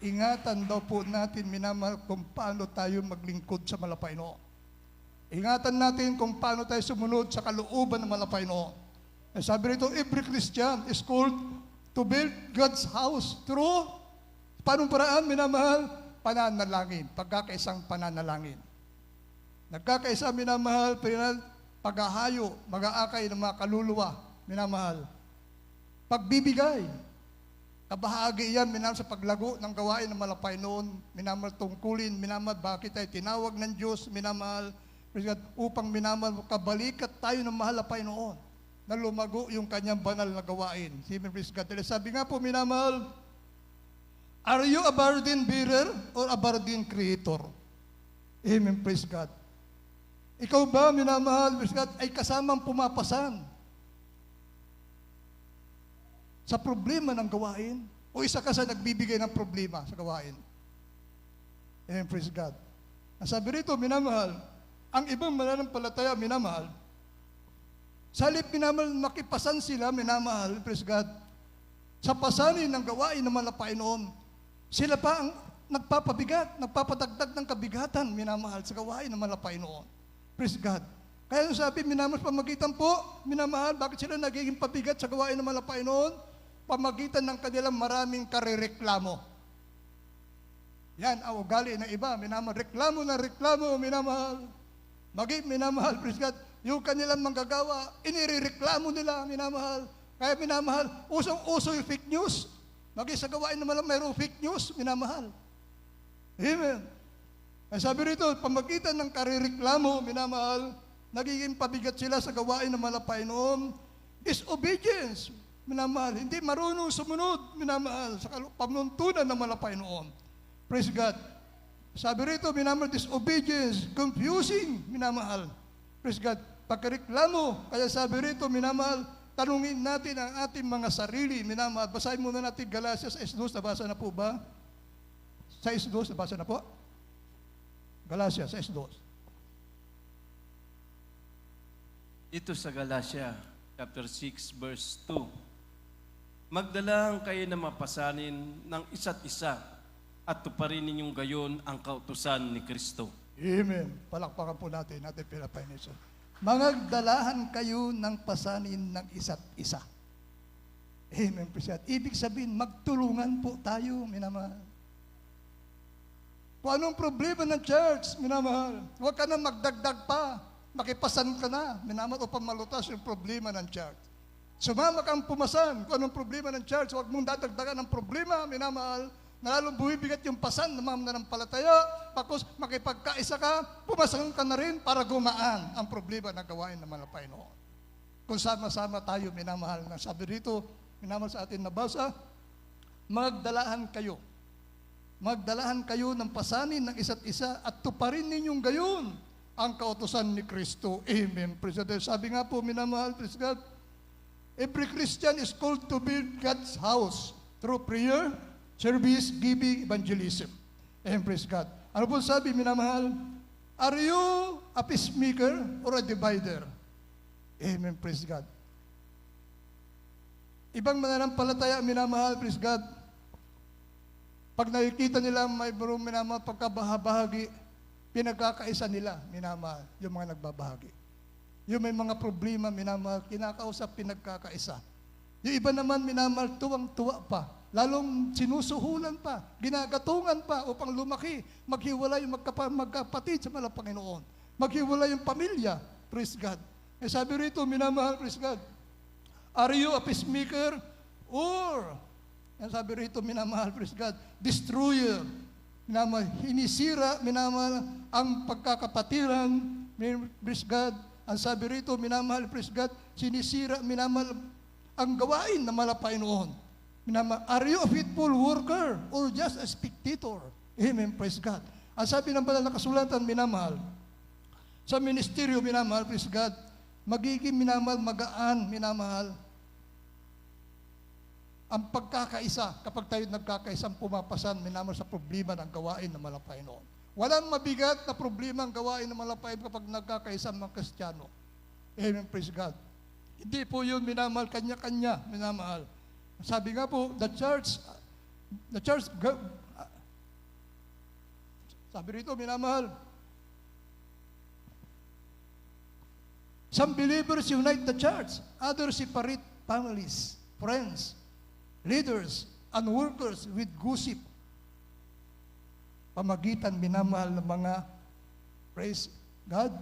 ingatan daw po natin, minamahal, kung paano tayo maglingkod sa Malapaino. Ingatan natin kung paano tayo sumunod sa kalooban ng Malapaino. Sabi rito, every Christian is called to build God's house through, paanong paraan, minamahal? Pananalangin, pagkakaisang pananalangin. Nagkakaisa, minamahal, paghahayo, mag-aakay ng mga kaluluwa, minamahal. Pagbibigay, kabahagi yan, minamahal, sa paglago ng gawain ng Malapay noon, minamahal, tungkulin, minamahal, bakit tayo tinawag ng Diyos, minamahal, upang minamahal, kabalikat tayo ng Malapay noon, na lumago yung kanyang banal na gawain. Sabi nga po, minamahal, are you a burden bearer or a burden creator? Amen, praise God. Ikaw ba, minamahal, praise God, ay kasamang pumapasan sa problema ng gawain? O isa ka sa nagbibigay ng problema sa gawain? Amen, praise God. Nasabi rito, minamahal, ang ibang mananampalataya, minamahal, sa halip, minamahal, makipasan sila, minamahal, praise God, sa pasanin ng gawain ng Malapay noon, sila pa ang nagpapabigat, nagpapadagdag ng kabigatan, minamahal, sa gawain ng Malapay noon. Praise God. Kaya sabi, minamahal, pamagitan po, minamahal, bakit sila nagiging pabigat sa gawain ng Malapay noon? Pamagitan ng kanilang maraming karereklamo. Yan ang ugali ng iba, minamahal, reklamo na reklamo, minamahal. Minamahal, praise God, yung kanilang manggagawa, inireklamo nila, minamahal. Kaya minamahal, usong-uso yung fake news. Sa gawain naman lang mayroong fake news, minamahal. Amen. Kaya sabi rito, pamagitan ng karereklamo, minamahal, nagiging pabigat sila sa gawain ng Malapay noon. Disobedience, minamahal. Hindi marunong sumunod, minamahal, sa pamuntunan ng Malapay noon. Praise God. Sabi rito, minamahal, disobedience, confusing, minamahal. Praise God. Pagkareklamo, kaya sabi rito, minamahal, tanungin natin ang ating mga sarili, minamahal. Basahin muna natin Galatians 6:2, nabasa na po ba? 6:2, nabasa na po? Galatians 6:2. Ito sa Galatia, chapter 6, verse 2. Magdala kayo na mapasanin ng isa't isa at tuparin ninyong gayon ang kautusan ni Kristo. Amen. Palakpakan po natin pinapainis. Magdalahan kayo ng pasanin ng isa't isa. Amen. Ibig sabihin, magtulungan po tayo, minamahal. Kung anong problema ng church, minamahal, huwag ka na magdagdag pa. Makipasan ka na, minamahal, upang malutas yung problema ng church. Sumama kang pumasan. Kung anong problema ng church, huwag mong dadagdagan ng problema, minamahal, na lalong bumibigat yung pasan ng mga mananampalataya, tapos makipagkaisa ka, pumasan ka na rin para gumaan ang problema na gawain ng Malapay noon. Kung sama-sama tayo, minamahal, na sabi rito, minamahal sa atin nabasa, magdalahan kayo ng pasanin ng isa't isa at tuparin ninyong gayon ang kautusan ni Kristo. Amen. Sabi nga po, minamahal, praise God, every Christian is called to build God's house through prayer, service, giving, evangelism. And praise God. Ano po sabi, minamahal? Are you a peacemaker or a divider? Amen, praise God. Ibang mananampalataya, minamahal, praise God. Pag nakikita nila may minamahal pagkabahagi, pinagkakaisa nila, minamahal, yung mga nagbabahagi. Yung may mga problema, minamahal, kinakausap, pinagkakaisa. Yung iba naman, minamahal, tuwang-tuwa pa. Lalong sinusuhulan pa, ginagatungan pa upang lumaki, maghiwalay yung magkapatid sa Panginoon. Maghiwalay yung pamilya, praise God. Sabi rito, minamahal, praise God, are you a peacemaker or, sabi rito, minamahal, praise God, destroyer, minamahal, hinisira, minamahal, ang pagkakapatiran, praise God. Ang sabi rito, minamahal, praise God, sinisira, minamahal, ang gawain na Malapay noon. Are you a faithful worker or just a spectator? Amen, praise God. Ang sabi ng banal na kasulatan, minamahal, sa ministeryo, minamahal, praise God, magiging minamahal, magaan, minamahal, ang pagkakaisa, kapag tayo nagkakaisang pumapasan, minamahal, sa problema ng gawain ng Malapay noon. Walang mabigat na problema ang gawain ng Malapay kapag nagkakaisa ng Kristiyano. Amen, praise God. Hindi po yun, minamahal, kanya-kanya, minamahal. Sabi nga po, the church Sabi rito, minamahal, some believers unite the church, others separate families, friends, leaders, and workers with gossip. Pamagitan, minamahal ng mga, praise God,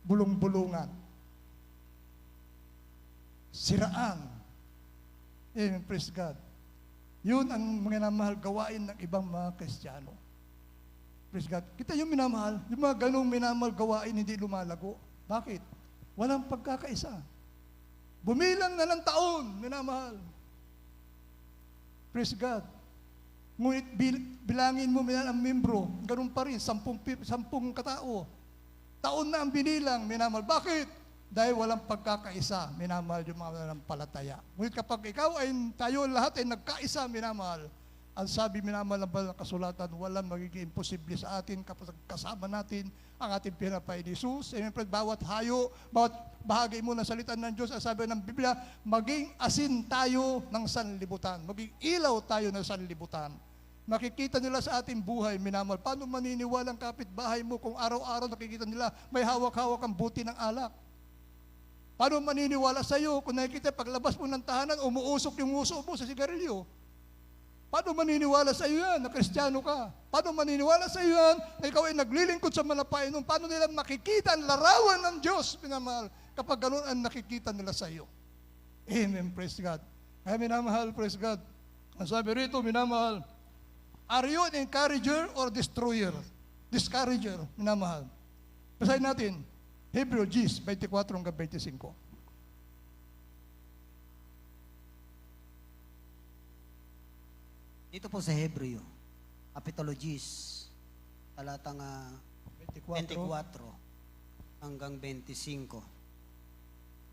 bulong-bulungan, siraan. Amen, praise God. Yun ang minamahal gawain ng ibang mga Kristiyano. Praise God. Kita yung minamahal, yung mga ganong minamahal gawain hindi lumalago. Bakit? Walang pagkakaisa. Bumilang na ng taon, minamahal. Praise God. Ngunit bilangin mo minamahal ang membro, ganun pa rin, 10 katao. Taon na ang binilang, minamahal. Bakit? Dahil walang pagkakaisa, minamahal yung mga nanampalataya. Ngunit kapag ikaw ay tayo lahat ay nagkaisa, minamahal, ang sabi minamahal ng banal na kasulatan, walang magiging imposible sa atin kapag kasama natin ang ating pinapay ni Jesus. Siyempre, bawat hayo, bawat bahagi mo ng salita ng Diyos, ang sabi ng Biblia, maging asin tayo ng sanlibutan. Maging ilaw tayo ng sanlibutan. Makikita nila sa ating buhay, minamahal. Paano maniniwala ang kapitbahay mo kung araw-araw nakikita nila may hawak-hawak ang buti ng alak? Paano maniniwala sa iyo kung nakikita paglabas mo ng tahanan, umuusok yung uso mo sa sigarilyo? Paano maniniwala sa iyo yan na Kristiyano ka? Paano maniniwala sa iyo yan na ikaw ay naglilingkod sa malapainom? Paano nila makikita ang larawan ng Diyos, minamahal, kapag gano'n ang nakikita nila sa iyo? Amen, praise God. Kaya minamahal, praise God. Ang sabi rito, minamahal, are you an encourager or destroyer? Discourager, minamahal. Basahin natin. Hebrew Gis 24 hanggang 25. Dito po sa Hebreo, Kapitulo 10, talatang 24 hanggang 25.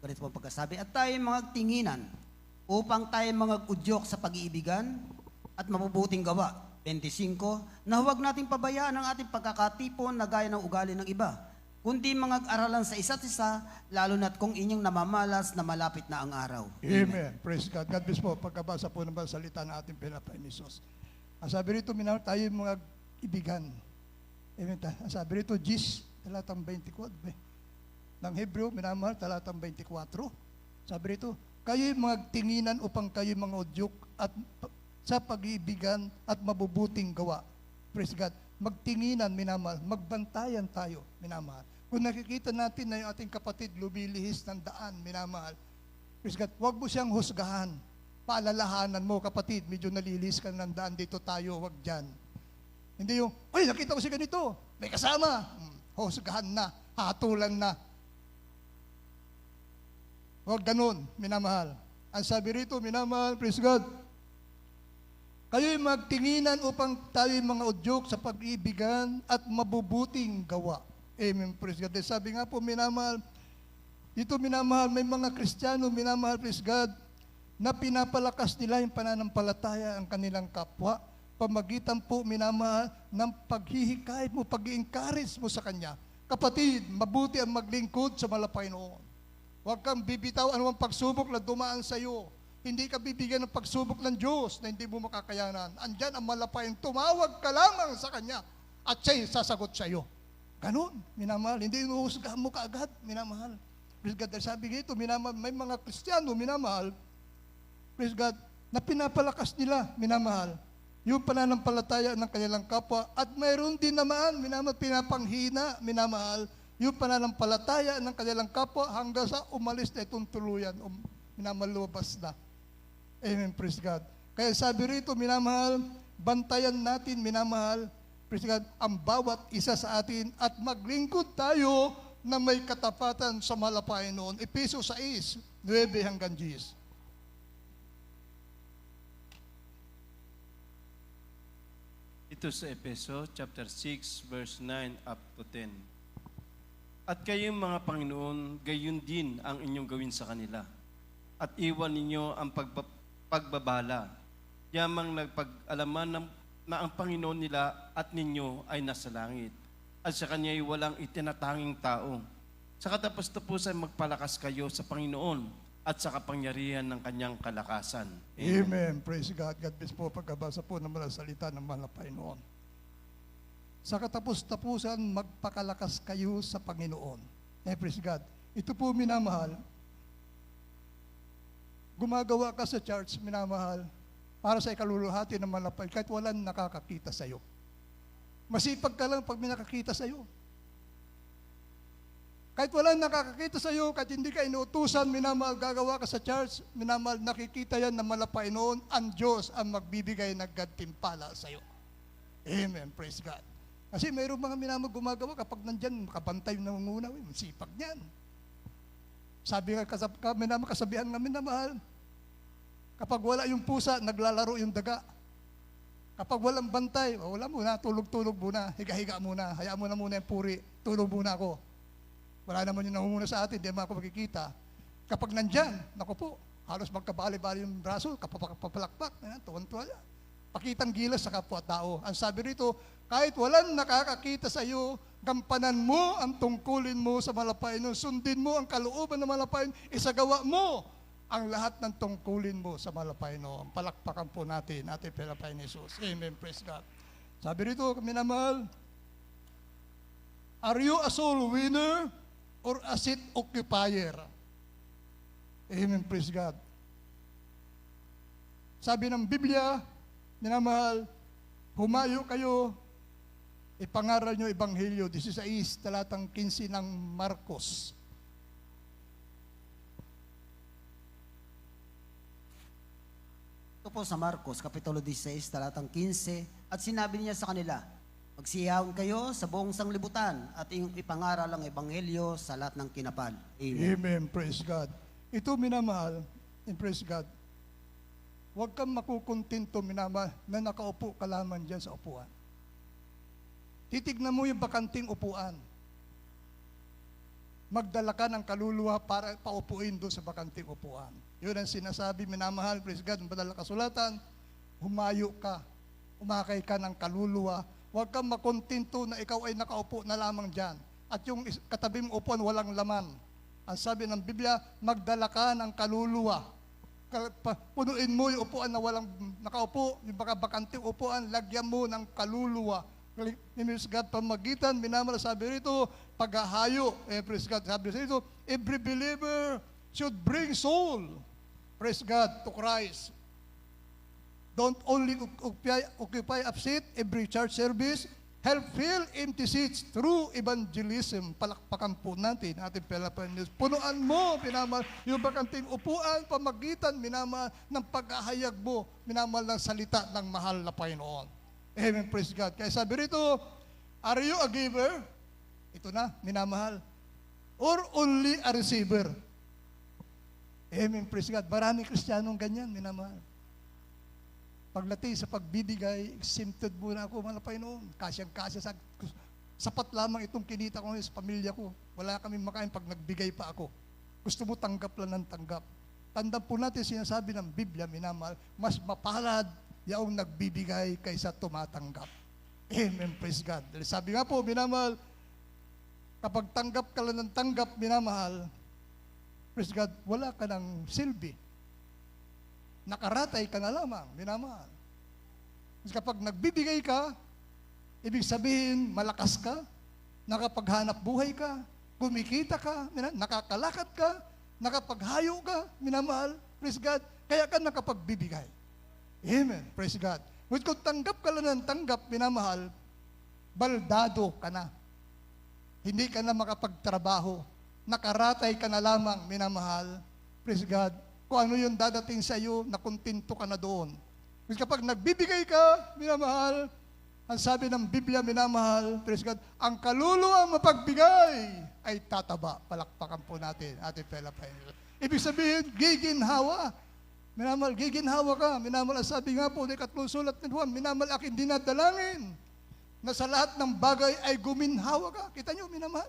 Ganito po ang pagkasabi, at tayo mga tinginan upang tayo mga udyok sa pag-iibigan at mabubuting gawa. 25, na huwag nating pabayaan ang ating pagkakatipon na gaya ng ugali ng iba, kundi mga aralan sa isa't isa, lalo na't kung inyong namamalas na malapit na ang araw. Amen. Praise God. God bless po. Pagkabasa po ng salita ng ating pinapay ni Jesus. Ang sabi rito, minamahal, tayo mga ibigan. Amen. Ang sabi rito, Gis, talatang 24. Ng Hebreo, minamahal, talatang 24. Sabi rito, kayo'y magtinginan upang kayo'y mga udyok at sa pag-iibigan at mabubuting gawa. Praise God. Magtinginan, minamahal. Magbantayan tayo, minamahal. Kung nakikita natin na yung ating kapatid lumilihis ng daan, minamahal, praise God, huwag mo siyang husgahan. Paalalahanan mo, kapatid, medyo nalilihis ka ng daan, dito tayo, huwag dyan. Hindi yung, uy, nakita ko si ganito, may kasama. Husgahan na, hatulan na. Huwag ganun, minamahal. Ang sabi rito, minamahal, praise God, kayo'y magtinginan upang tayo'y mga udyok sa pag-iibigan at mabubuting gawa. Amen, praise God. Sabi nga po, minamahal, ito minamahal, may mga Kristiyano, minamahal, praise God, na pinapalakas nila yung pananampalataya ang kanilang kapwa, pamagitan po, minamahal, ng paghihikayat mo, pag-i-encourage mo sa Kanya. Kapatid, mabuti ang maglingkod sa malapay noon. Huwag kang bibitaw anumang pagsubok na dumaan sa iyo. Hindi ka bibigyan ng pagsubok ng Diyos na hindi mo makakayanan. Andyan ang malapay, tumawag ka lamang sa Kanya at siya'y sasagot sa iyo. Ganun, minamahal. Hindi inuhusgahan mo kaagad, minamahal. Praise God. Sabi dito, minamahal, may mga Kristiyano, minamahal, praise God, na pinapalakas nila, minamahal, yung pananampalataya ng kanilang kapwa. At mayroon din naman, minamahal, pinapanghina, minamahal, yung pananampalataya ng kanilang kapwa hanggang sa umalis na itong tuluyan, minamahal, lumabas na. Amen, praise God. Kaya sabi rito, minamahal, bantayan natin, minamahal, praise God, ang bawat isa sa atin at maglingkod tayo na may katapatan sa malapay noon. Epeso 6, 9 hanggang 10. Ito sa Epeso, chapter 6, verse 9 up to 10. At kayong mga Panginoon, gayon din ang inyong gawin sa kanila. At iwan ninyo ang pagbabala. Yamang nagpag-alaman na ang Panginoon nila at ninyo ay nasa langit. At sa Kanya ay walang itinatanging tao. Sa katapos-tapusan magpalakas kayo sa Panginoon at sa kapangyarihan ng Kanyang kalakasan. Amen. Praise God. God bless po pagkabasa po ng mga salita ng mga Panginoon. sa katapus-tapusan, magpakalakas kayo sa Panginoon. Praise God. Ito po, minamahal, gumagawa ka sa church, minamahal, para sa ikaluluhati ng malapay, kahit walang nakakakita sa iyo. Masipag ka lang pag may nakakita sa iyo. Kahit walang nakakakita sa iyo, kahit hindi ka inuutusan, minamahal, gagawa ka sa church, minamahal, nakikita yan ng malapay noon, ang Diyos ang magbibigay ng gantimpala sa iyo. Amen. Praise God. Kasi mayroong mga minamahal gumagawa kapag nandyan, makabantay ng muna, sipag niyan. Sabi nga, minamahal, kasabihan nga minamahal, kapag wala yung pusa, naglalaro yung daga. Kapag walang bantay, wala muna, tulog-tulog muna, higa-higa muna, hayaan mo na muna yung puri, tulog muna ako. Wala naman yung nangunguna sa atin, di naman ako makikita. Kapag nandyan, naku po, halos magkabali-bali yung braso, kapapalakpak, tuwan-tuwa yan. Pakitang gilas sa kapwa-tao. Ang sabi rito, kahit walang nakakakita sa iyo, gampanan mo ang tungkulin mo sa malapain, sundin mo ang kalooban ng malapain, isagawa mo ang lahat ng tungkulin mo sa malapain. Palakpakan po natin, ating Panginoon Jesus. Amen, praise God. Sabi rito, minamahal, are you a soul winner or a seat occupier? Amen, praise God. Sabi ng Biblia, minamahal, humayo kayo, ipangaral nyo Ebanghelyo, 16, talatang 15 ng Marcos. Ito po sa Marcos, Kapitulo 16, talatang 15, at sinabi niya sa kanila, magsiyahon kayo sa buong sanglibutan at ipangaral ang Ebanghelyo sa lahat ng kinapal. Amen. Amen, praise God. Ito, minamahal, and praise God, huwag kang makukontento, minamahal, na nakaupo ka lamang dyan sa upuan. Titignan mo yung bakanting upuan. Magdala ka ng kaluluwa para paupuin doon sa bakanting upuan. Yun ang sinasabi, minamahal, praise God, ng banal na kasulatan, humayo ka, umakay ka ng kaluluwa, huwag kang makontento na ikaw ay nakaupo na lamang dyan. At yung katabi mong upuan, walang laman. Ang sabi ng Biblia, magdala ka ng kaluluwa. Punuin mo yung upuan na walang nakaupo, yung bakanting upuan, lagyan mo ng kaluluwa. Praise God, pamagitan, minamahal, sabi rito, paghahayo, praise God, sabi rito, every believer should bring soul, praise God, to Christ. Don't only occupy a seat every church service, help fill empty seats through evangelism. Palakpakan po natin, ating Panginoon. Punuan mo, minamahal, yung bakanting upuan, pamagitan, minamahal, ng paghahayag mo, minamahal ng salita ng mahal na Panginoon. Amen, praise God. Kaya sabi rito, are you a giver? Ito na, minamahal. Or only a receiver? Amen, praise God. Maraming Kristiyanong ganyan, minamahal. Pagdating sa pagbibigay, exempted muna ako, mga Panginoon. Kasyang-kasya, sapat lamang itong kinita ko sa pamilya ko. Wala kami makain pag nagbigay pa ako. Gusto mo tanggap lang ng tanggap. Tandaan po natin sinasabi ng Biblia, minamahal, mas mapalad yaong nagbibigay kaysa tumatanggap. Amen, praise God. Sabi nga po, minamahal, kapag tanggap ka lang ng tanggap, minamahal, praise God, wala ka ng silbi. Nakaratay ka na lamang, minamahal. Kapag nagbibigay ka, ibig sabihin, malakas ka, nakapaghanap buhay ka, kumikita ka, nakakalakad ka, nakapaghayo ka, minamahal, praise God, kaya ka nakapagbibigay. Amen, praise God. Kung tanggap ka lang ng tanggap, minamahal, baldado ka na. Hindi ka na makapagtrabaho. Nakaratay ka na lamang, minamahal, praise God. Kung ano yung dadating sa iyo, nakontento ka na doon. Kasi kapag nagbibigay ka, minamahal, ang sabi ng Biblia, minamahal, praise God, ang kaluluwa mapagbigay ay tataba. Palakpakan po natin, ating Panginoon. Ibig sabihin, giginhawa. Minamahal, giginhawa ka. Minamahal, sabi nga po, ikatlong sulat ni Juan, minamahal, aking dinadalangin na sa lahat ng bagay ay guminhawa ka. Kita nyo, minamahal?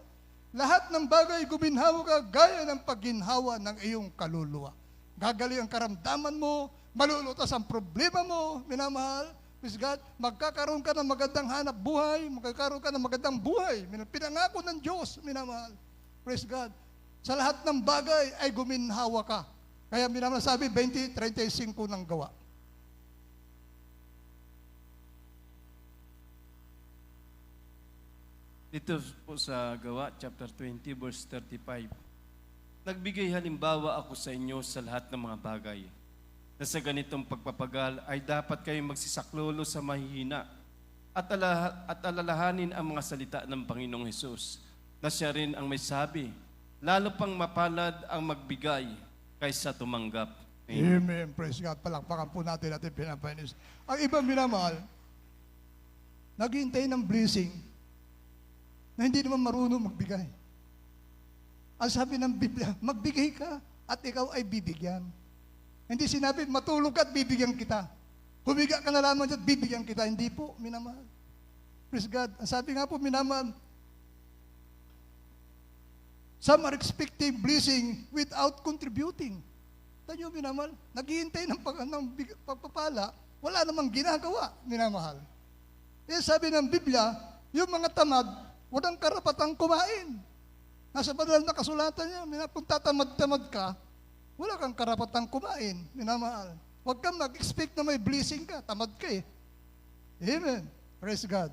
Lahat ng bagay guminhawa ka gaya ng pagginhawa ng iyong kaluluwa. Gagaling ang karamdaman mo, malulutas ang problema mo, minamahal. Praise God, magkakaroon ka ng magandang hanap buhay, magkakaroon ka ng magandang buhay. Pinangako ng Diyos, minamahal. Praise God. Sa lahat ng bagay ay guminhawa ka. Kaya minamahal sabi, 20:35 ng gawa. Ito po sa Gawa, chapter 20, verse 35. Nagbigay halimbawa ako sa inyo sa lahat ng mga bagay, na sa ganitong pagpapagal ay dapat kayong magsisaklolo sa mahihina at alalahanin ang mga salita ng Panginoong Hesus, na siya rin ang may sabi, lalo pang mapalad ang magbigay kaysa tumanggap. Amen. Amen. Praise God. Palakpakan po natin pinapainis. Ang ibang minamahal, naghihintay ng blessing na hindi naman marunong magbigay. Ang sabi ng Biblia, magbigay ka at ikaw ay bibigyan. Hindi sinabi, matulog ka at bibigyan kita. Humiga ka na lamang at bibigyan kita. Hindi po, minamahal. Praise God. Ang sabi nga po, minamahal, some are expecting blessing without contributing. Tanyo, minamahal, naghihintay ng pagpapala, wala namang ginagawa, minamahal. Kaya sabi ng Biblia, yung mga tamad, walang karapatang kumain. Nasa banal na kasulatan niya, kung tatamad-tamad ka, wala kang karapatang kumain, minamahal. Huwag kang mag-expect na may blessing ka, tamad ka eh. Amen. Praise God.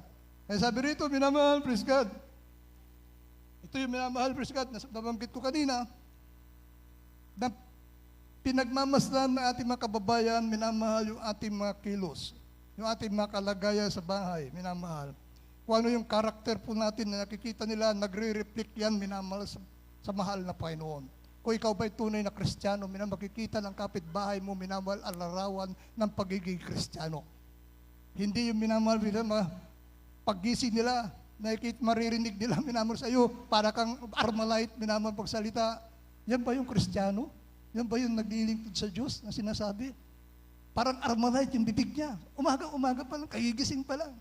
Kaya sabi rito, minamahal, praise God. Ito yung minamahal, praise God, nabanggit ko kanina, na pinagmamasdan ng ating mga kababayan, minamahal yung ating mga kilos, yung ating mga kalagayan sa bahay, minamahal. Kung ano yung karakter po natin na nakikita nila, nagre-reflect yan, minamahal sa mahal na Panginoon. Kung ikaw ba'y tunay na Kristiyano, makikita ng kapitbahay mo, minamahal, ang larawan ng pagiging Kristiyano. Hindi yung minamahal, paggising nila, maririnig nila, minamahal sa iyo, para kang Armalite, minamahal pagsalita. Yan ba yung Kristiyano? Yan ba yung naglilingkod sa Diyos na sinasabi? Parang Armalite yung bibig niya. Umaga pa lang, kagigising pa lang.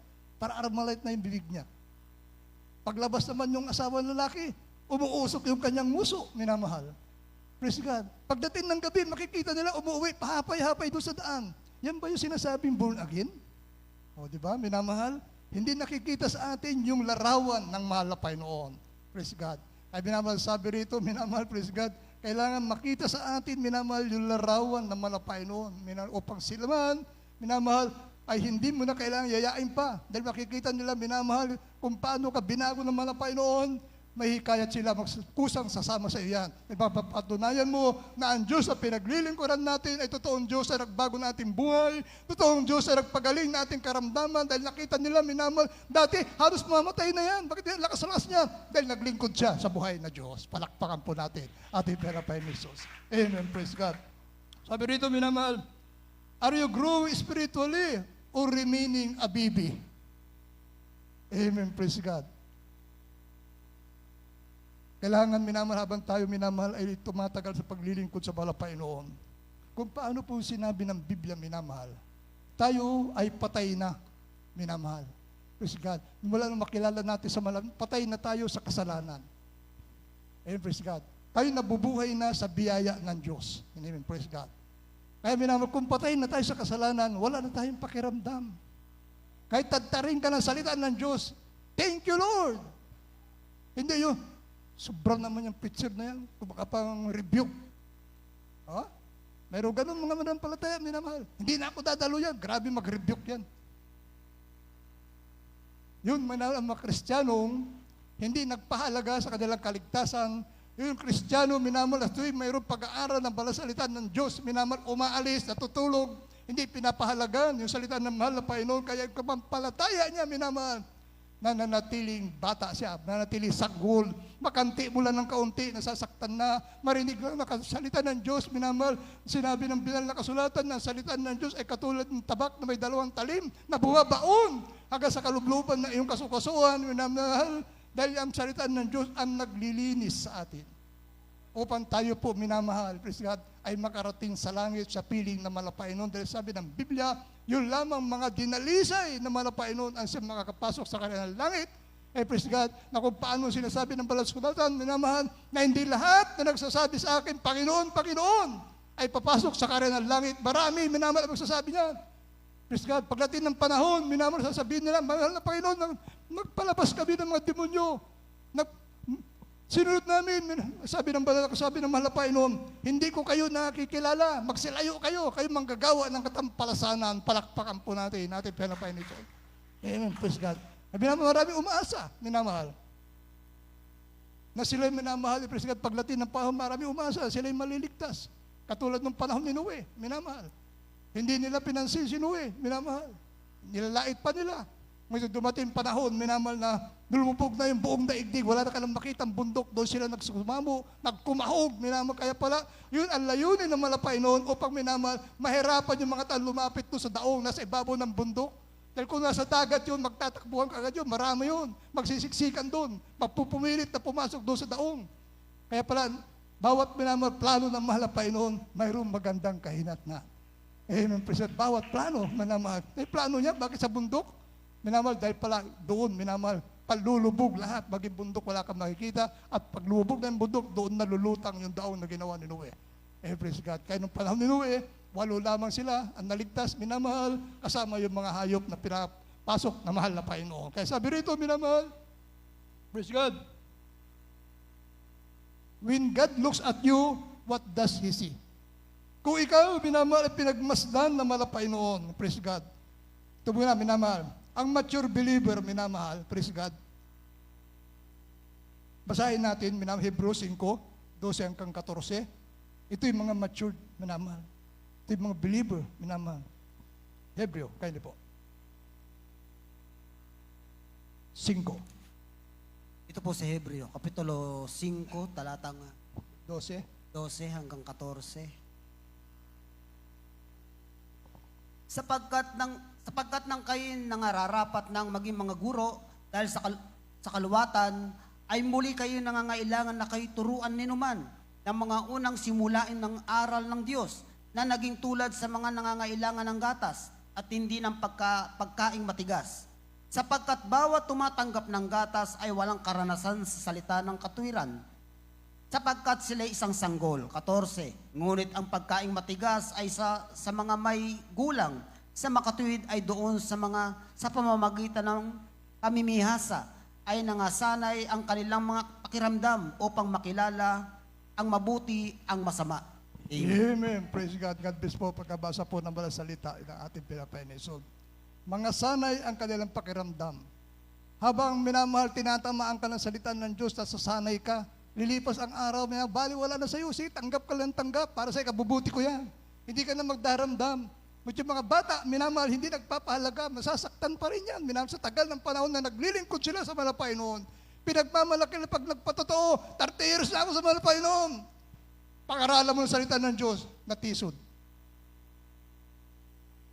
Para Armalite na yung bibig niya. Paglabas naman yung asawa ng lalaki, umuusok yung kanyang muso, minamahal. Praise God. Pagdating ng gabi, makikita nila umuwi, pahapay-hapay doon sa daan. Yan ba yung sinasabing born again? O, di ba, minamahal? Hindi nakikita sa atin yung larawan ng mahal na Panginoon. Praise God. Ay minamahal, sabi rito, minamahal, praise God, kailangan makita sa atin, minamahal, yung larawan ng mahal na Panginoon. Upang sila man, minamahal, ay hindi mo na kailangan yayain pa. Dahil makikita nila, minamahal, kung paano ka binago ng mahal na Panginoon, may hikayat sila kusang sasama sa iyan. Ipapatunayan mo na ang Diyos na pinaglilingkuran natin ay totoong Diyos na nagbago nating buhay, totoong Diyos na nagpagaling nating karamdaman dahil nakita nila, minamahal, dati halos mamatay na yan. Bakit yan? Lakas-lakas niya? Dahil naglingkod siya sa buhay na Diyos. Palakpakan po natin ating pinapay ni Jesus. Amen. Praise God. Sabi rito, minamahal, are you growing spiritually or remaining a baby? Amen. Praise God. Kailangan, minamahal, habang tayo, minamahal, ay tumatagal sa paglilingkod sa mahal na Panginoon. Kung paano po sinabi ng Biblia, minamahal, tayo ay patay na, minamahal. Praise God. Mula nung makilala natin sa mahal, patay na tayo sa kasalanan. Amen, praise God. Tayo nabubuhay na sa biyaya ng Diyos. Amen, praise God. Kaya minamahal, kung patay na tayo sa kasalanan, wala na tayong pakiramdam. Kahit tadtarin ka ng salita ng Diyos, thank you, Lord. Hindi yun. Sobrang naman yung picture na yan, kumaka pang rebuke. Ha? Mayroon ganun mga manampalataya, minamahal. Hindi na ako dadalo yan, grabe mag-rebuke yan. Yun, mga Kristiyanong hindi nagpahalaga sa kanilang kaligtasan. Yung Kristiyano, minamahal, at tuwing mayroong pag-aaral ng balasalita ng Diyos, minamahal, umaalis, natutulog, hindi pinapahalagan yung salita ng mahal na Panginoon, kaya yung kapampalataya niya, minamahal, nananatiling bata siya, nananatiling sagol, makanti mula ng kaunti, nasasaktan na, marinig lang nakasalita ng Diyos, minamahal, sinabi ng binal na kasulatan na salita ng Diyos ay katulad ng tabak na may 2 talim, na bumabaon hanggang sa kalubluban na iyong kasukasuan, minamahal, dahil ang salita ng Diyos ang naglilinis sa atin. Upang tayo po, minamahal, praise God, ay makarating sa langit sa piling na Panginoon. Dahil sabi ng Biblia, yun lamang mga dinalisay na Panginoon ang siyang makakapasok sa kanilang langit. Praise God, na kung paano sinasabi ng Balasulatan, minamahal, na hindi lahat na nagsasabi sa akin, Panginoon, Panginoon, ay papasok sa kanilang langit. Marami, minamahal, ang magsasabi niya. Praise God, pagdating ng panahon, minamahal, sasabihin nila, mahal na Panginoon, nagpalabas kami ng mga demonyo. Sinunod namin, sabi ng mahal na Panginoon, hindi ko kayo nakikilala, magsilayo kayo manggagawa ng katampalasanan, palakpakan po natin pinapay nito. Amen, praise God. Sabi naman, marami umaasa, minamahal. na sila'y minamahal, praise God, pagdating ng panahon, marami umasa, sila'y maliligtas. Katulad ng panahon ni Noe, minamahal. Hindi nila pinansin si Noe, minamahal. Nilalait pa nila. Ngayon dumating panahon, minamahal na lumubog na yung buong daigdig, wala na ka nang makitang bundok, doon sila nagsumamo, nagkumahog, minamahal. Kaya pala, yun ang layunin ng malapay noon upang minamahal, mahirapan yung mga tao lumapit doon sa daong, nasa ibabaw ng bundok. Dahil kung nasa dagat yun, magtatakbuhan ka agad yun, marami yun, magsisiksikan doon, mapupumilit na pumasok doon sa daong. Kaya pala, bawat minamahal plano ng malapay noon, mayroong magandang kahinatnan. Amen, praise God. Bawat plano, minamahal. May plano niya, bakit sa bundok? Minamahal, dahil pala doon, minamahal, palulubog lahat, maging bundok, wala kang makikita, at paglubog ng bundok, doon nalulutang yung daon na ginawa ni Noe. Praise God. Kaya nung panahon ni Noe, 8 lamang sila, ang naligtas, minamahal, kasama yung mga hayop na pinapasok na mahal na Panginoon. Kaya sabi rito, minamahal, praise God, when God looks at you, what does He see? Kung ikaw, minamahal, pinagmasdan na malapay noon, praise God. Ito muna, minamahal. Ang mature believer, minamahal, praise God. Basahin natin, minamahal, Hebrews 5, 12 hanggang 14. Ito yung mga matured, minamahal. Ito yung mga believer, minamahal. Hebreo, kayo po. 5. Ito po sa Hebreo, Kapitulo 5, talatang 12. 12 hanggang 14. Sapagkat ng kayo nangararapat ng maging mga guro dahil sa kaluwatan ay muli kayo nangangailangan na kayo turuan ninuman ng mga unang simulain ng aral ng Diyos na naging tulad sa mga nangangailangan ng gatas at hindi ng pagkaing matigas. Sapagkat bawat tumatanggap ng gatas ay walang karanasan sa salita ng katuwiran. Sapagkat sila isang sanggol. 14. Ngunit ang pagkaing matigas ay sa mga may gulang, sa makatuwid ay doon sa pamamagitan ng pamimihasa ay nangasanay ang kanilang mga pakiramdam upang makilala ang mabuti, ang masama. Amen. Praise God. God bless po pagkabasa po ng balang salita ng ating pinapainisod. Mga sanay ang kanilang pakiramdam. Habang minamahal, tinatamaan ka ng salita ng Diyos, nasasanay ka, lilipas ang araw, may bali wala na sa iyo. Sige, tanggap ka lang tanggap. Para sa ikabubuti ko yan. Hindi ka na magdaramdam. Ngunit yung mga bata, minamahal, hindi nagpapahalaga. Masasaktan pa rin yan. Minamahal, sa tagal ng panahon na naglilingkod sila sa malapay noon. Pinagmamalaki na pag nagpatotoo, 30 years na ako sa malapay noon. Pag-aralan mo ng salita ng Diyos, natisod.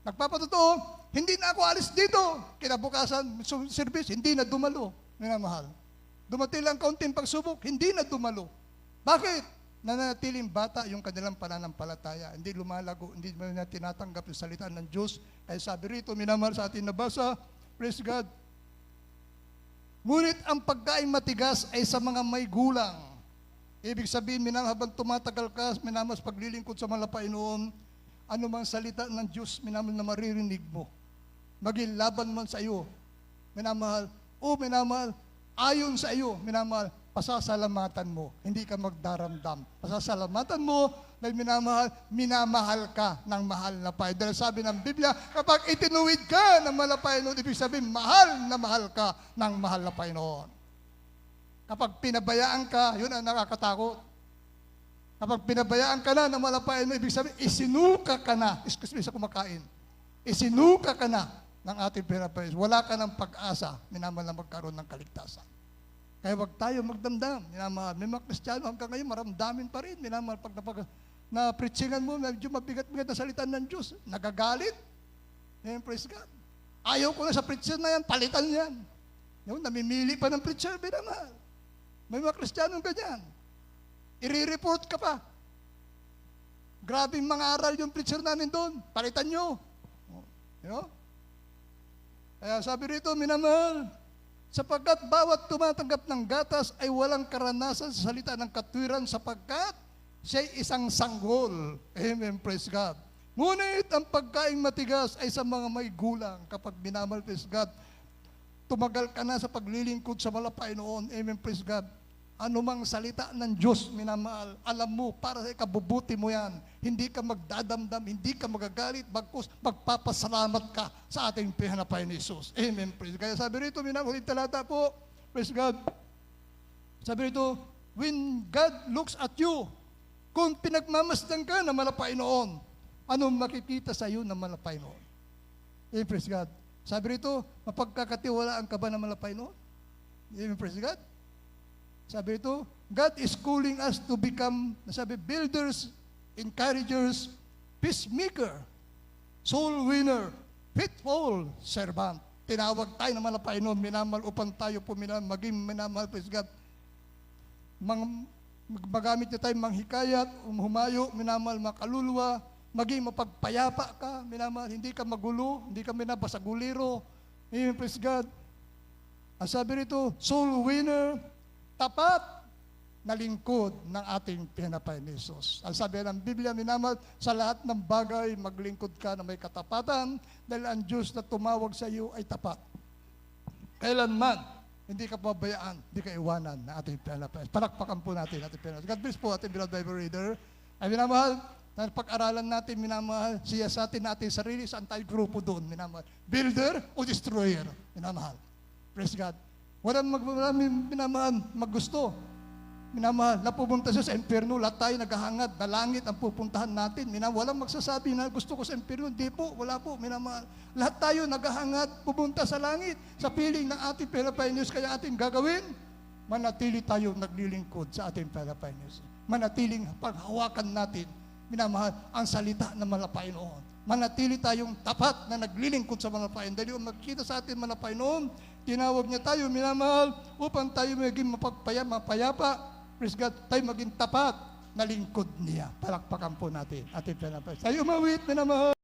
Nagpapatotoo, hindi na ako alis dito. Kinabukasan, service, hindi na dumalo. Minamahal. Dumating lang kaunting pagsubok, hindi na dumalo. Bakit? Nanatiling bata yung kanilang pananampalataya. Hindi lumalago, hindi na tinatanggap yung salita ng Diyos. Kaya sabi rito, minamahal sa ating nabasa, praise God. Ngunit ang pagkain matigas ay sa mga may gulang. Ibig sabihin, minamahal, habang tumatagal ka, minamahal, paglilingkod sa malapay noon, anumang salita ng Diyos, minamahal, na maririnig mo. Maging laban man sa iyo. Minamahal, minamahal, ayon sa iyo, minamahal, pasasalamatan mo, hindi ka magdaramdam. Pasasalamatan mo, dahil minamahal ka ng mahal na Panginoon. Dahil sabi ng Biblia, kapag itinuwid ka ng mahal na Panginoon, ibig sabihin, mahal na mahal ka ng mahal na Panginoon. Kapag pinabayaan ka, yun ang nakakatakot. Kapag pinabayaan ka na ng mahal na Panginoon, ibig sabihin, isinuka ka na, excuse me sa kumakain, isinuka ka na ng ating pinapayos. Wala ka ng pag-asa, minamahal na magkaroon ng kaligtasan. Kaya wag tayo magdamdam. Minamahal. May mga Kristiyano hanggang ngayon maramdamin pa rin. Minamahal, pag na-preachingan mo, medyo mabigat-bigat na salita ng Diyos, nagagalit. Amen, praise God. Ayaw ko na sa preacher na yan, palitan yan. Yung namimili pa ng preacher, minamahal. May mga Kristiyano ganyan. I-report ka pa. Grabing mga aral yung preacher namin doon. Palitan nyo. You know? Kaya sabi rito, minamahal, sapagkat bawat tumatanggap ng gatas ay walang karanasan sa salita ng katwiran sapagkat siya'y isang sanggol. Amen, praise God. Ngunit ang pagkain matigas ay sa mga may gulang. Kapag minamahal, praise God, tumagal ka na sa paglilingkod sa malapay noon. Amen, praise God. Anumang salita ng Diyos, minamahal, alam mo, para sa ikabubuti mo yan. Hindi ka magdadamdam, hindi ka magagalit, bagkus magpapasalamat ka sa ating pihanapay ni Jesus. Amen, praise God. Kaya sabi rito, minamahal, talata po, praise God. Sabi rito, when God looks at you, kung pinagmamasdan ka na malapay noon, anong makikita sa iyo na malapay noon? Praise God. Sabi rito, mapagkakatiwalaan ka ba na malapay noon? Praise God. Sabi rito, God is calling us to become, sabi, builders, encouragers, peacemaker, soul winner, faithful servant. Tinawag tayo na malapay noon, minamahal upang tayo po maging minamahal, praise God. Magamit niya tayo manghikayat, humayo, minamahal, makaluluwa, maging mapagpayapa ka, minamahal, hindi ka magulo, hindi ka minabasaguliro. Amen, praise God. Ang sabi rito, soul winner, tapat na lingkod ng ating pinapay ni Jesus. Ang sabi ng Biblia, minamahal, sa lahat ng bagay, maglingkod ka na may katapatan dahil ang Diyos na tumawag sa iyo ay tapat. Kailanman, hindi ka pabayaan, hindi ka iwanan na ating pinapay. Palakpakan po natin ating pinapay. God bless po ating beloved Bible reader. Ay minamahal, na pag-aralan natin, minamahal, siya sa atin sarili, saan tayo grupo doon, minamahal. Builder o destroyer, minamahal. Praise God. Walang minamahal, maggusto. Minamahal, napupunta siya sa impyerno, lahat tayo naghahangad, na langit ang pupuntahan natin. Walang magsasabi na gusto ko sa impyerno, hindi po, wala po, minamahal. Lahat tayo naghahangad, pupunta sa langit, sa piling ng ating Philippine News, kaya ating gagawin, manatili tayo naglilingkod sa ating Philippine News. Manatiling paghawakan natin, minamahal, ang salita ng malapay noon. Manatili tayong tapat na naglilingkod sa malapay. Dahil yung magkita sa atin malapay noon, tinawag niya tayo, minamahal, upang tayo maging mapayapa, praise God, tayo maging tapat na lingkod niya. Palakpakan po natin ating pinapay. Tayo umawit, minamahal.